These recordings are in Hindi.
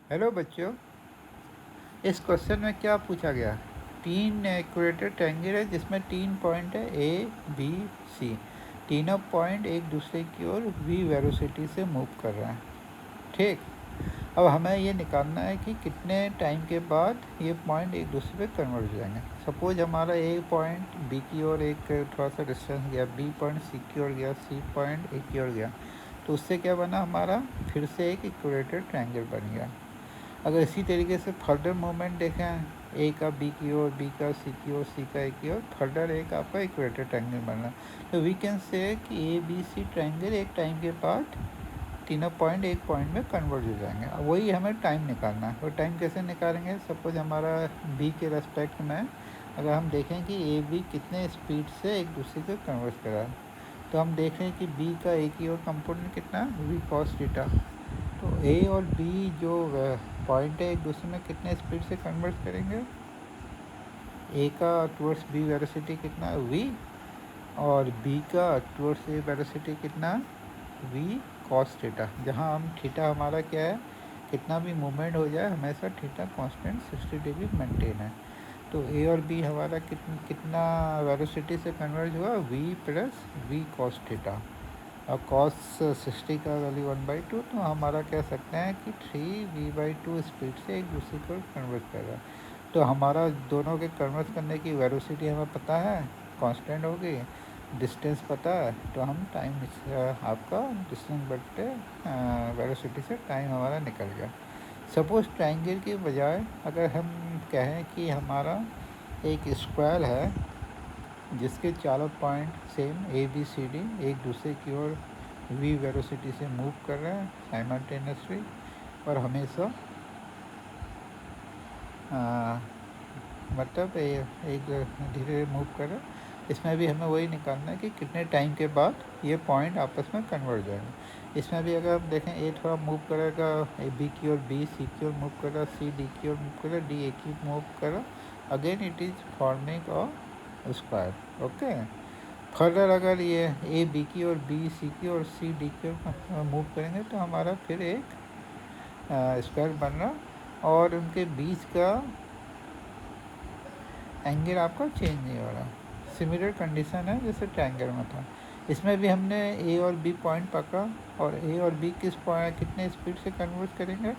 हेलो बच्चों, इस क्वेश्चन में क्या पूछा गया। तीन इक्वेटर ट्रायंगल है जिसमें 3 पॉइंट है ए बी सी। तीनों पॉइंट एक दूसरे की ओर वी वेलोसिटी से मूव कर रहे हैं। ठीक, अब हमें ये निकालना है कि कितने टाइम के बाद ये पॉइंट एक दूसरे पे कन्वर्ज हो जाएंगे। सपोज हमारा ए पॉइंट बी की ओर एक थोड़ा सा डिस्टेंस गया, बी पॉइंट सी की ओर गया, सी पॉइंट ए की ओर गया, तो उससे क्या बना, हमारा फिर से एक इक्वेटर ट्रायंगल बन गया। अगर इसी तरीके से फर्दर मूवमेंट देखें, ए का बी की ओर, बी का सी की ओर, सी का ए की ओर, फर्दर एक आपका इक्वेटर ट्रायंगल बन रहा है। तो वी कैन से कि ए बी सी ट्रायंगल एक टाइम के बाद तीनों पॉइंट एक पॉइंट में कन्वर्ज हो जाएंगे। अब वही हमें टाइम निकालना है। और टाइम कैसे निकालेंगे, सपोज हमारा बी के रेस्पेक्ट में अगर हम देखें कि ए बी कितने स्पीड से एक दूसरे को कन्वर्ज करा है, तो हम देख रहे हैं कि बी का ए की ओर कंपोनेंट कितना, वी कॉस थीटा। तो ए और बी जो पॉइंट है एक दूसरे में कितने स्पीड से कन्वर्ट करेंगे, ए का टुवर्ड्स बी वेलोसिटी कितना वी, और बी का टुवर्ड्स ए वेलोसिटी कितना वी कॉस थीटा। जहाँ हम थीटा हमारा क्या है, कितना भी मूवमेंट हो जाए हमेशा थीटा कांस्टेंट 60 डिग्री मेंटेन है। तो ए और बी हमारा कितना वेलोसिटी से कन्वर्ज हुआ, V plus V cos theta. और कॉस 60 का वैल्यू 1/2, तो हमारा कह सकते हैं कि 3v/2 स्पीड से एक दूसरे को कन्वर्ट कर रहा है। तो हमारा दोनों के कन्वर्ट करने की वेलोसिटी हमें पता है, कांस्टेंट होगी, डिस्टेंस पता है, तो हम टाइम आपका डिस्टेंस बट्टे वेलोसिटी से टाइम हमारा निकल गया। सपोज ट्रायंगल की बजाय अगर हम कहें कि हमारा एक स्क्वायर है जिसके चारों point same A B C D एक दूसरे की ओर वी वेलोसिटी से मूव कर रहे हैं साइमल्टेनियसली, और हमेशा मतलब एक धीरे धीरे मूव कर रहे हैं। इसमें भी हमें वही निकालना है कि कितने टाइम के बाद ये पॉइंट आपस में कन्वर्ट जाएंगे। इसमें भी अगर हम देखें, ए थोड़ा मूव करेगा ए बी की ओर, बी सी की ओर मूव कर रहा, सी डी की ओर मूव कर रहा, डी ए की मूव कर रहा, again it is forming a square. Okay, further अगर ये ए बी की ओर, बी सी की ओर, सी डी की ओर मूव करेंगे तो हमारा फिर एक स्क्वायर बन रहा, और उनके बीच का एंगल आपका चेंज नहीं हो रहा। सिमिलर कंडीशन है जैसे ट्रायंगल में था। इसमें भी हमने ए और बी पॉइंट पकड़ा, और ए और बी किस पॉइंट कितने स्पीड से कन्वर्ट करेंगे,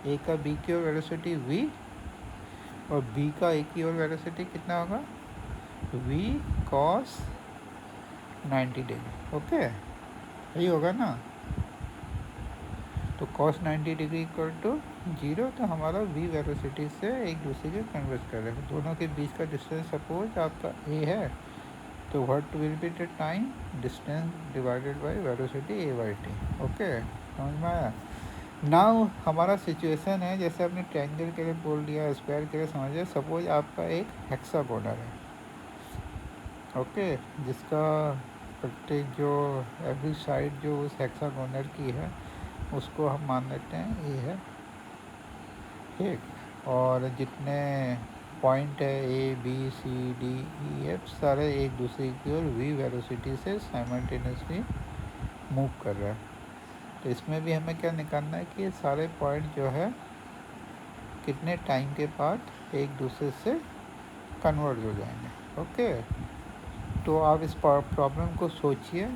ए का बी की ओर वेलोसिटी वी, और बी का ए की ओर वेलोसिटी कितना होगा, वी कॉस 90 डिग्री। ओके, यही होगा ना। तो cos 90 डिग्री इक्वल टू 0, तो हमारा v वेलोसिटी से एक दूसरे के कन्वर्ट कर रहे हैं। दोनों के बीच का डिस्टेंस सपोज आपका a है, तो what will be the time, distance divided by velocity a/t। Okay, समझ में आया। नाउ हमारा सिचुएशन है जैसे आपने ट्रायंगल के लिए बोल दिया, स्क्वायर के लिए समझिए। सपोज आपका एक हेक्सागोनल है, ओके, जिसका प्रत्येक जो एवरी साइड जो उस हेक्सागोनल की है उसको हम मान लेते हैं ए है, ठीक। और जितने पॉइंट है A B C D E F सारे एक दूसरे की ओर वी वेलोसिटी से साइमल्टेनियसली मूव कर रहा है। तो इसमें भी हमें क्या निकालना है कि ये सारे पॉइंट जो है कितने टाइम के बाद एक दूसरे से कन्वर्ट हो जाएंगे। ओके, तो आप इस प्रॉब्लम को सोचिए,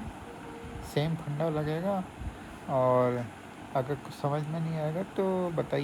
सेम फंडा लगेगा, और अगर कुछ समझ में नहीं आएगा तो बताइए।